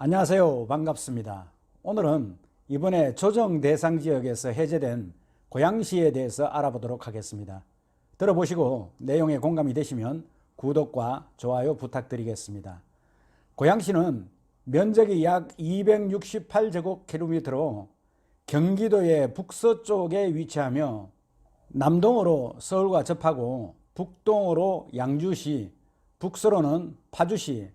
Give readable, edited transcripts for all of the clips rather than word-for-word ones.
안녕하세요. 반갑습니다. 오늘은 이번에 조정 대상 지역에서 해제된 고양시에 대해서 알아보도록 하겠습니다. 들어보시고 내용에 공감이 되시면 구독과 좋아요 부탁드리겠습니다. 고양시는 면적이 약 268제곱킬로미터로 경기도의 북서쪽에 위치하며 남동으로 서울과 접하고 북동으로 양주시, 북서로는 파주시,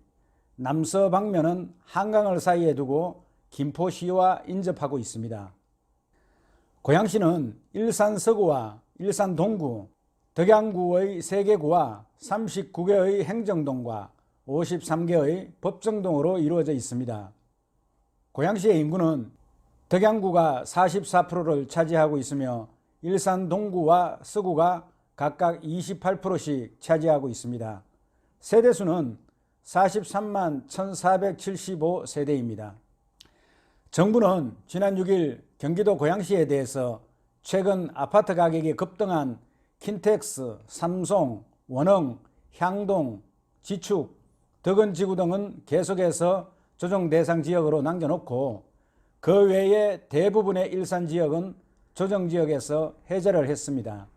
남서 방면은 한강을 사이에 두고 김포시와 인접하고 있습니다. 고양시는 일산 서구와 일산 동구, 덕양구의 3개구와 39개의 행정동과 53개의 법정동으로 이루어져 있습니다. 고양시의 인구는 덕양구가 44%를 차지하고 있으며 일산 동구와 서구가 각각 28%씩 차지하고 있습니다. 세대수는 43만 1475세대입니다. 정부는 지난 6일 경기도 고양시에 대해서 최근 아파트 가격이 급등한 킨텍스, 삼성, 원흥, 향동, 지축, 덕은지구 등은 계속해서 조정 대상 지역으로 남겨놓고 그 외에 대부분의 일산 지역은 조정 지역에서 해제를 했습니다.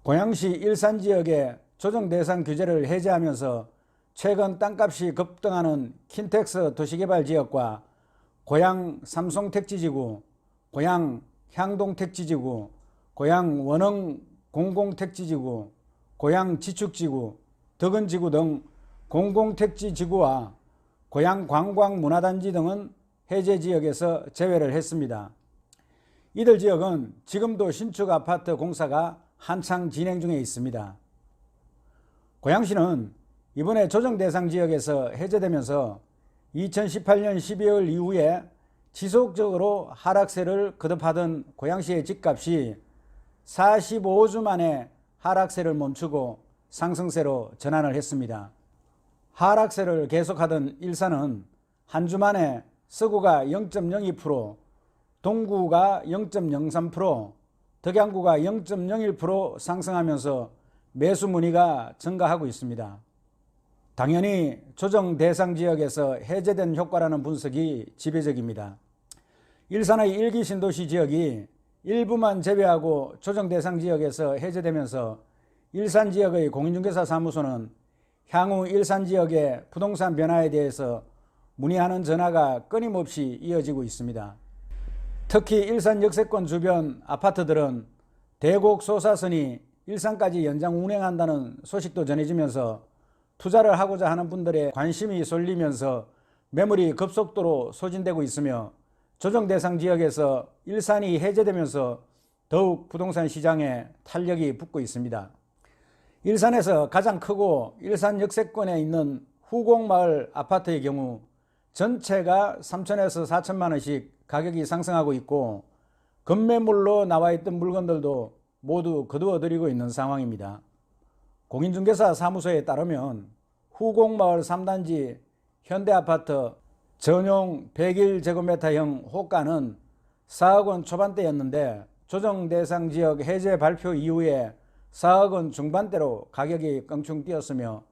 고양시 일산 지역의 조정 대상 규제를 해제하면서 최근 땅값이 급등하는 킨텍스 도시개발 지역과 고양 삼성택지지구, 고양 향동택지지구, 고양 원흥 공공택지지구, 고양 지축지구, 덕은지구 등 공공택지지구와 고양 관광문화단지 등은 해제지역에서 제외를 했습니다. 이들 지역은 지금도 신축 아파트 공사가 한창 진행 중에 있습니다. 고양시는 이번에 조정 대상 지역에서 해제되면서 2018년 12월 이후에 지속적으로 하락세를 거듭하던 고양시의 집값이 45주 만에 하락세를 멈추고 상승세로 전환을 했습니다. 하락세를 계속하던 일산은 한 주 만에 서구가 0.02%, 동구가 0.03%, 덕양구가 0.01% 상승하면서 매수 문의가 증가하고 있습니다. 당연히 조정 대상 지역에서 해제된 효과라는 분석이 지배적입니다. 일산의 일기 신도시 지역이 일부만 제외하고 조정 대상 지역에서 해제되면서 일산 지역의 공인중개사 사무소는 향후 일산 지역의 부동산 변화에 대해서 문의하는 전화가 끊임없이 이어지고 있습니다. 특히 일산 역세권 주변 아파트들은 대곡 소사선이 일산까지 연장 운행한다는 소식도 전해지면서 투자를 하고자 하는 분들의 관심이 쏠리면서 매물이 급속도로 소진되고 있으며 조정 대상 지역에서 일산이 해제되면서 더욱 부동산 시장에 탄력이 붙고 있습니다. 일산에서 가장 크고 일산 역세권에 있는 후곡마을 아파트의 경우 전체가 3천에서 4천만 원씩 가격이 상승하고 있고 급매물로 나와 있던 물건들도 모두 거두어들이고 있는 상황입니다. 공인중개사 사무소에 따르면 후곡마을 3단지 현대아파트 전용 101제곱미터형 호가는 4억원 초반대였는데 조정 대상 지역 해제 발표 이후에 4억원 중반대로 가격이 껑충 뛰었으며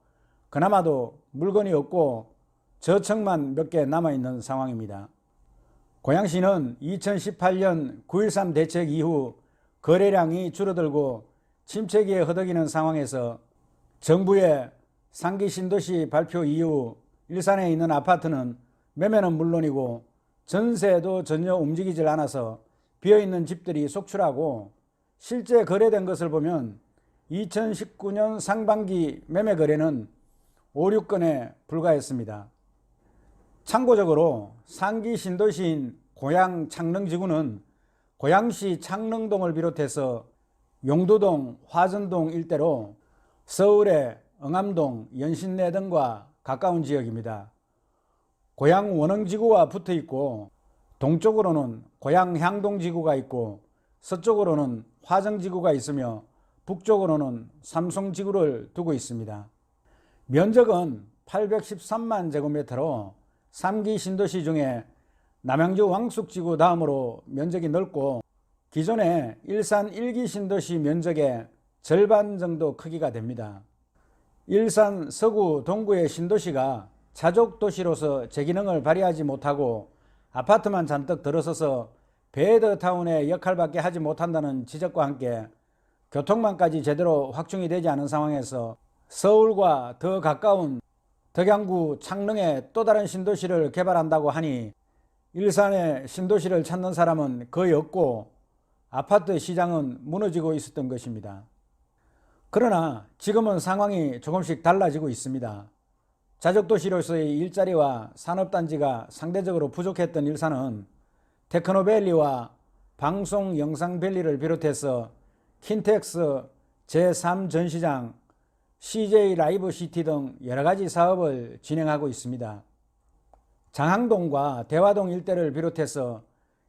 그나마도 물건이 없고 저층만 몇 개 남아있는 상황입니다. 고양시는 2018년 9.13 대책 이후 거래량이 줄어들고 침체기에 허덕이는 상황에서 정부의 상기 신도시 발표 이후 일산에 있는 아파트는 매매는 물론이고 전세도 전혀 움직이질 않아서 비어있는 집들이 속출하고 실제 거래된 것을 보면 2019년 상반기 매매 거래는 5, 6건에 불과했습니다. 참고적으로 상기 신도시인 고양 창릉지구는 고양시 창릉동을 비롯해서 용두동, 화전동 일대로 서울의 응암동, 연신내 등과 가까운 지역입니다. 고양 원흥지구와 붙어 있고 동쪽으로는 고양 향동지구가 있고 서쪽으로는 화정지구가 있으며 북쪽으로는 삼성지구를 두고 있습니다. 면적은 813만 제곱미터로 3기 신도시 중에 남양주 왕숙지구 다음으로 면적이 넓고 기존의 일산 1기 신도시 면적의 절반 정도 크기가 됩니다. 일산 서구 동구의 신도시가 차족 도시로서 제 기능을 발휘하지 못하고 아파트만 잔뜩 들어서서 베드타운의 역할밖에 하지 못한다는 지적과 함께 교통망까지 제대로 확충이 되지 않은 상황에서 서울과 더 가까운 덕양구 창릉에 또 다른 신도시를 개발한다고 하니 일산의 신도시를 찾는 사람은 거의 없고 아파트 시장은 무너지고 있었던 것입니다. 그러나 지금은 상황이 조금씩 달라지고 있습니다. 자족도시로서의 일자리와 산업단지가 상대적으로 부족했던 일산은 테크노밸리와 방송영상밸리를 비롯해서 킨텍스, 제3전시장, CJ 라이브시티 등 여러가지 사업을 진행하고 있습니다. 장항동과 대화동 일대를 비롯해서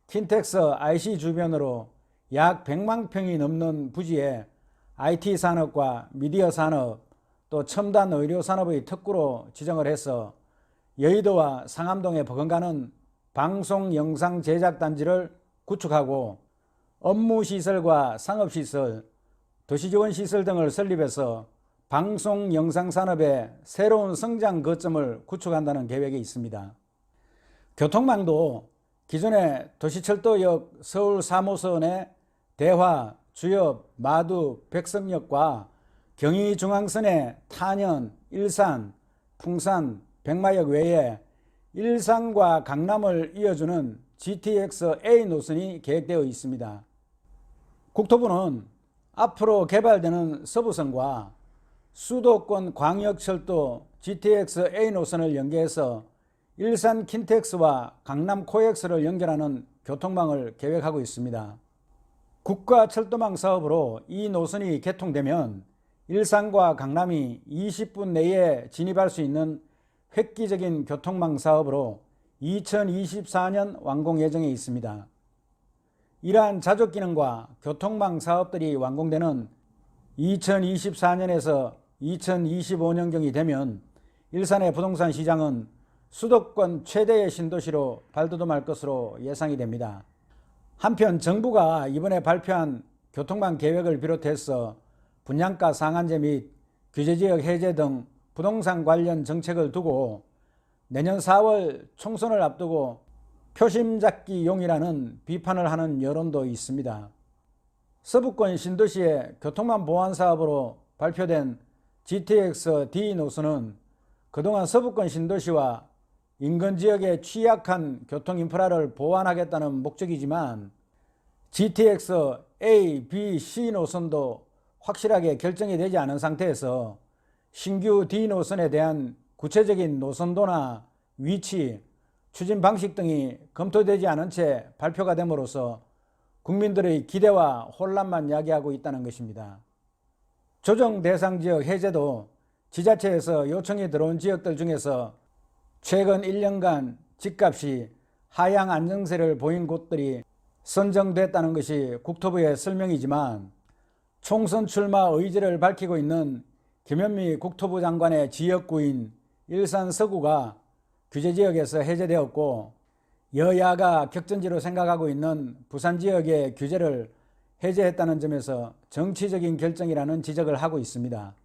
킨텍스 IC 주변으로 약 100만 평이 넘는 부지에 IT 산업과 미디어 산업, 또 첨단 의료 산업의 특구로 지정을 해서 여의도와 상암동에 버금가는 방송 영상 제작 단지를 구축하고 업무시설과 상업시설, 도시지원시설 등을 설립해서 방송 영상 산업의 새로운 성장 거점을 구축한다는 계획이 있습니다. 교통망도 기존의 도시철도역 서울 3호선의 대화, 주엽, 마두, 백석역과 경의중앙선의 탄현, 일산, 풍산, 백마역 외에 일산과 강남을 이어주는 GTX A 노선이 계획되어 있습니다. 국토부는 앞으로 개발되는 서부선과 수도권 광역철도 GTX A 노선을 연계해서 일산 킨텍스와 강남 코엑스를 연결하는 교통망을 계획하고 있습니다. 국가철도망 사업으로 이 노선이 개통되면 일산과 강남이 20분 내에 진입할 수 있는 획기적인 교통망 사업으로 2024년 완공 예정에 있습니다. 이러한 자족 기능과 교통망 사업들이 완공되는 2024년에서 2025년경이 되면 일산의 부동산 시장은 수도권 최대의 신도시로 발돋움할 것으로 예상이 됩니다. 한편 정부가 이번에 발표한 교통망 계획을 비롯해서 분양가 상한제 및 규제지역 해제 등 부동산 관련 정책을 두고 내년 4월 총선을 앞두고 표심잡기용이라는 비판을 하는 여론도 있습니다. 서부권 신도시의 교통망 보완 사업으로 발표된 GTX D 노선은 그동안 서부권 신도시와 인근 지역의 취약한 교통 인프라를 보완하겠다는 목적이지만 GTX A, B, C 노선도 확실하게 결정이 되지 않은 상태에서 신규 D 노선에 대한 구체적인 노선도나 위치, 추진 방식 등이 검토되지 않은 채 발표가 됨으로써 국민들의 기대와 혼란만 야기하고 있다는 것입니다. 조정 대상 지역 해제도 지자체에서 요청이 들어온 지역들 중에서 최근 1년간 집값이 하향 안정세를 보인 곳들이 선정됐다는 것이 국토부의 설명이지만 총선 출마 의지를 밝히고 있는 김현미 국토부 장관의 지역구인 일산 서구가 규제지역에서 해제되었고 여야가 격전지로 생각하고 있는 부산 지역의 규제를 해제했다는 점에서 정치적인 결정이라는 지적을 하고 있습니다.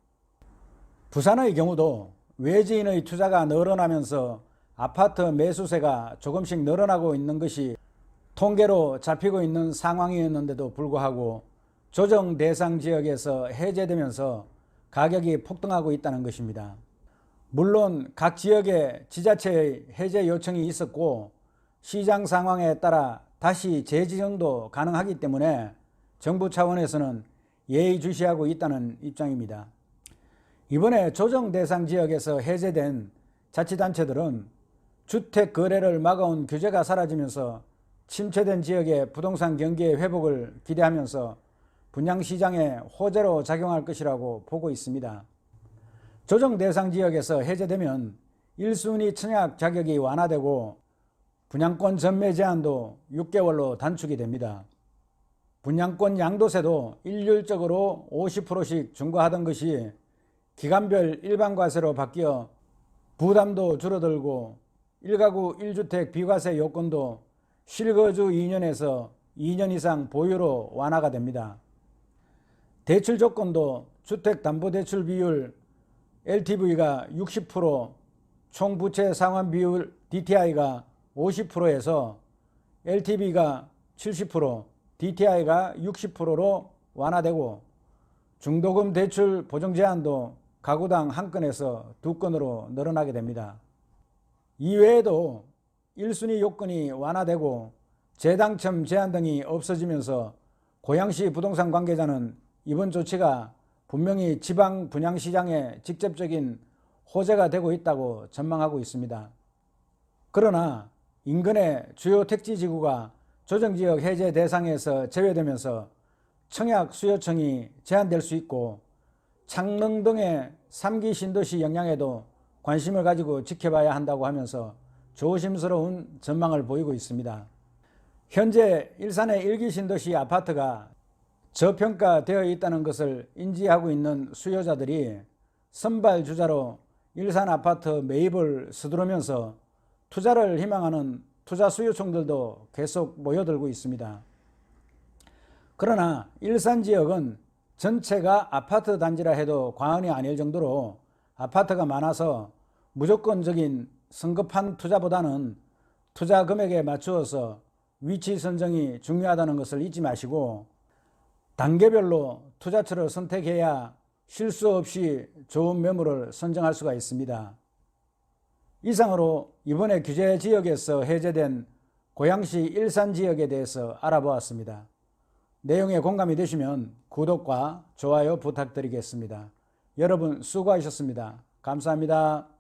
부산의 경우도 외지인의 투자가 늘어나면서 아파트 매수세가 조금씩 늘어나고 있는 것이 통계로 잡히고 있는 상황이었는데도 불구하고 조정 대상 지역에서 해제되면서 가격이 폭등하고 있다는 것입니다. 물론 각 지역에 지자체의 해제 요청이 있었고 시장 상황에 따라 다시 재지정도 가능하기 때문에 정부 차원에서는 예의주시하고 있다는 입장입니다. 이번에 조정 대상 지역에서 해제된 자치단체들은 주택 거래를 막아온 규제가 사라지면서 침체된 지역의 부동산 경기의 회복을 기대하면서 분양시장에 호재로 작용할 것이라고 보고 있습니다. 조정 대상 지역에서 해제되면 1순위 청약 자격이 완화되고 분양권 전매 제한도 6개월로 단축이 됩니다. 분양권 양도세도 일률적으로 50%씩 중과하던 것이 기간별 일반과세로 바뀌어 부담도 줄어들고 1가구 1주택 비과세 요건도 실거주 2년에서 2년 이상 보유로 완화가 됩니다. 대출 조건도 주택담보대출 비율 LTV가 60%, 총 부채 상환 비율 DTI가 50%에서 LTV가 70%, DTI가 60%로 완화되고 중도금 대출 보증 제한도 가구당 한 건에서 두 건으로 늘어나게 됩니다. 이외에도 1순위 요건이 완화되고 재당첨 제한 등이 없어지면서 고양시 부동산 관계자는 이번 조치가 분명히 지방 분양시장에 직접적인 호재가 되고 있다고 전망하고 있습니다. 그러나 인근의 주요 택지지구가 조정지역 해제 대상에서 제외되면서 청약 수요청이 제한될 수 있고 창릉 등의 3기 신도시 영향에도 관심을 가지고 지켜봐야 한다고 하면서 조심스러운 전망을 보이고 있습니다. 현재 일산의 1기 신도시 아파트가 저평가되어 있다는 것을 인지하고 있는 수요자들이 선발주자로 일산 아파트 매입을 서두르면서 투자를 희망하는 투자 수요청들도 계속 모여들고 있습니다. 그러나 일산 지역은 전체가 아파트 단지라 해도 과언이 아닐 정도로 아파트가 많아서 무조건적인 성급한 투자보다는 투자 금액에 맞추어서 위치 선정이 중요하다는 것을 잊지 마시고 단계별로 투자처를 선택해야 실수 없이 좋은 매물을 선정할 수가 있습니다. 이상으로 이번에 규제 지역에서 해제된 고양시 일산 지역에 대해서 알아보았습니다. 내용에 공감이 되시면 구독과 좋아요 부탁드리겠습니다. 여러분 수고하셨습니다. 감사합니다.